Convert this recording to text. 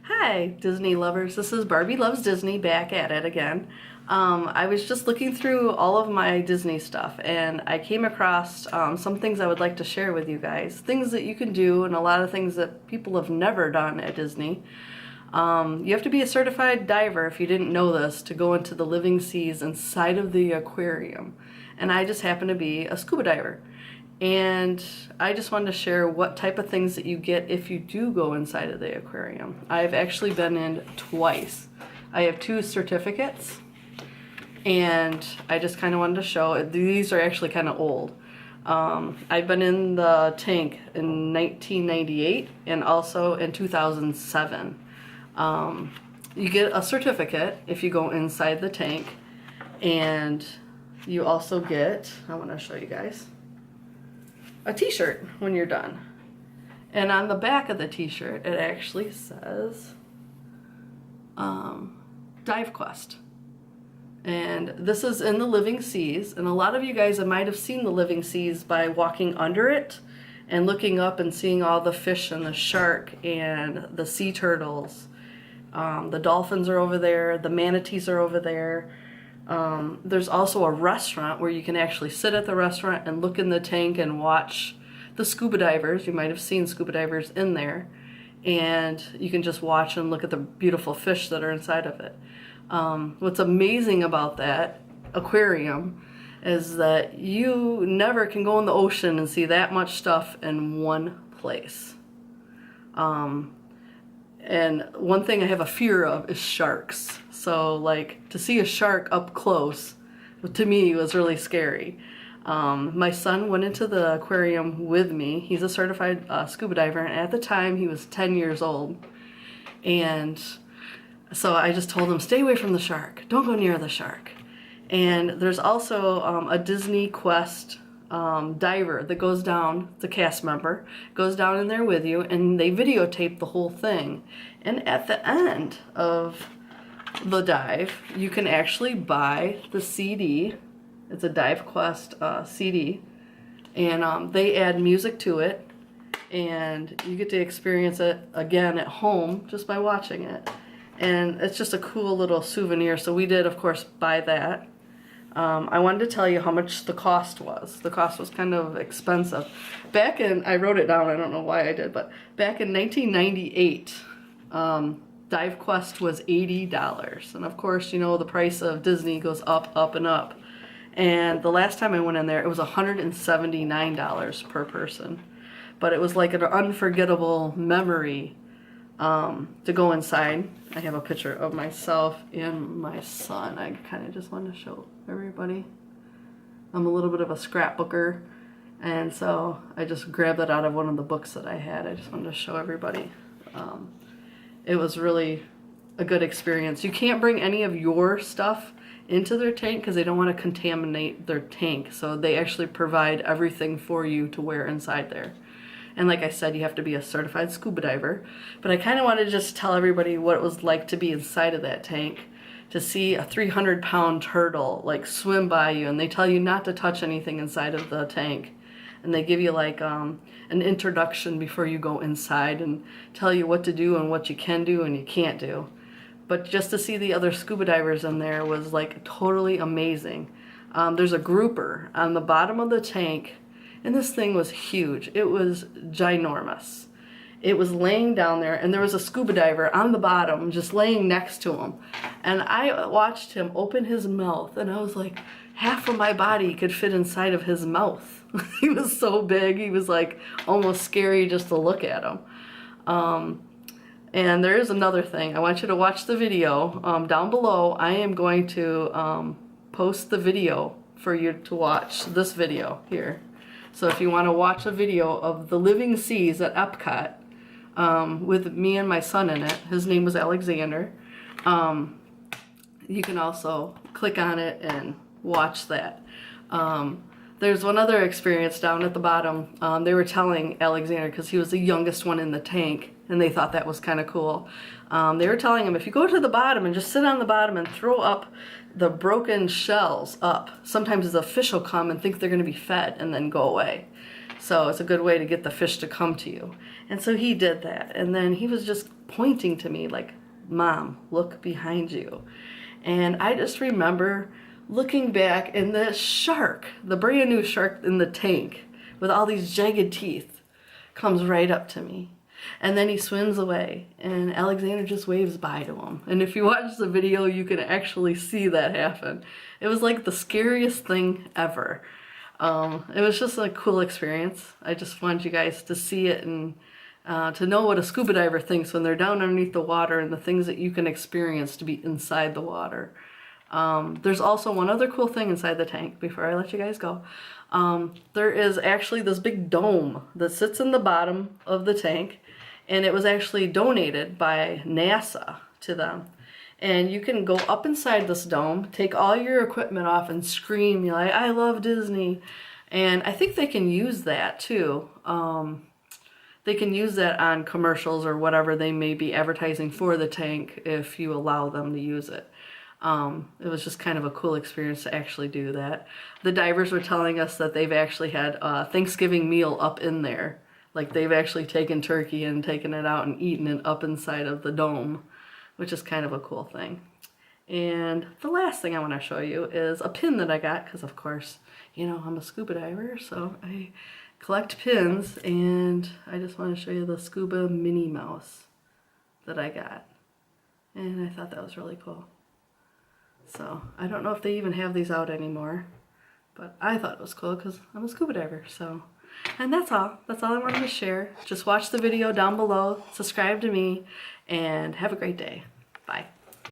Hi, Disney lovers. This is Barbie Loves Disney back at it again. I was just looking through all of my Disney stuff and I came across some things I would like to share with you guys. Things that you can do and a lot of things that people have never done at Disney. You have to be a certified diver, if you didn't know this, to go into the living seas inside of the aquarium. And I just happen to be a scuba diver. And I just wanted to share what type of things that you get if you do go inside of the aquarium. I've actually been in twice. I have 2 certificates, and I just kind of wanted to show, these are actually kind of old. I've been in the tank in 1998 and also in 2007. You get a certificate if you go inside the tank, and you also get, I want to show you guys, a t-shirt when you're done. And on the back of the t-shirt it actually says Dive Quest. And this is in the living seas, and a lot of you guys might have seen the living seas by walking under it and looking up and seeing all the fish and the shark and the sea turtles. The dolphins are over there, the manatees are over there. There's also a restaurant where you can actually sit at the restaurant and look in the tank and watch the scuba divers. You might have seen scuba divers in there, and you can just watch and look at the beautiful fish that are inside of it. What's amazing about that aquarium is that you never can go in the ocean and see that much stuff in one place. And one thing I have a fear of is sharks. So like, to see a shark up close, to me, was really scary. My son went into the aquarium with me. He's a certified scuba diver, and at the time he was 10 years old. And so I just told him, stay away from the shark. Don't go near the shark. And there's also a Disney Quest diver that goes down, the cast member, goes down in there with you, and they videotape the whole thing. And at the end of the dive, you can actually buy the CD. It's a Dive Quest CD, and they add music to it, and you get to experience it again at home just by watching it. And it's just a cool little souvenir, so we did, of course, buy that. I wanted to tell you how much the cost was. The cost was kind of expensive. Back in, I wrote it down, I don't know why I did, but back in 1998, Dive Quest was $80. And of course, you know, the price of Disney goes up, up, and up. And the last time I went in there, it was $179 per person. But it was like an unforgettable memory to go inside. I have a picture of myself and my son. I kind of just want to show everybody. I'm a little bit of a scrapbooker, and so I just grabbed that out of one of the books that I had. I just wanted to show everybody. It was really a good experience. You can't bring any of your stuff into their tank because they don't want to contaminate their tank, so they actually provide everything for you to wear inside there. And like I said, you have to be a certified scuba diver. But I kind of want to just tell everybody what it was like to be inside of that tank, to see a 300-pound turtle like swim by you, and they tell you not to touch anything inside of the tank. And they give you like an introduction before you go inside and tell you what to do and what you can do and you can't do. But just to see the other scuba divers in there was like totally amazing. There's a grouper on the bottom of the tank, and this thing was huge. It was ginormous. It was laying down there, and there was a scuba diver on the bottom just laying next to him. And I watched him open his mouth, and I was like, half of my body could fit inside of his mouth. He was so big, he was like almost scary just to look at him. And there is another thing. I want you to watch the video. Down below, I am going to post the video for you to watch, this video here. So if you want to watch a video of the living seas at Epcot with me and my son in it, his name was Alexander, you can also click on it and watch that. There's one other experience down at the bottom. They were telling Alexander, because he was the youngest one in the tank, and they thought that was kind of cool. They were telling him, if you go to the bottom and just sit on the bottom and throw up the broken shells up, sometimes the fish will come and think they're going to be fed and then go away. So it's a good way to get the fish to come to you. And so he did that. And then he was just pointing to me like, Mom, look behind you. And I just remember looking back, and the shark, the brand new shark in the tank with all these jagged teeth, comes right up to me. And then he swims away, and Alexander just waves bye to him. And if you watch the video, you can actually see that happen. It was like the scariest thing ever. It was just a cool experience. I just wanted you guys to see it and to know what a scuba diver thinks when they're down underneath the water and the things that you can experience to be inside the water. There's also one other cool thing inside the tank before I let you guys go. There is actually this big dome that sits in the bottom of the tank, and it was actually donated by NASA to them. And you can go up inside this dome, take all your equipment off and scream, you know, like, I love Disney. And I think they can use that too. They can use that on commercials or whatever they may be advertising for the tank if you allow them to use it. It was just kind of a cool experience to actually do that. The divers were telling us that they've actually had a Thanksgiving meal up in there. Like they've actually taken turkey and taken it out and eaten it up inside of the dome, which is kind of a cool thing. And the last thing I want to show you is a pin that I got, because of course, you know, I'm a scuba diver, so I collect pins, and I just want to show you the scuba Minnie Mouse that I got. And I thought that was really cool. So I don't know if they even have these out anymore, but I thought it was cool because I'm a scuba diver. So, and that's all I wanted to share. Just watch the video down below, subscribe to me, and have a great day. Bye.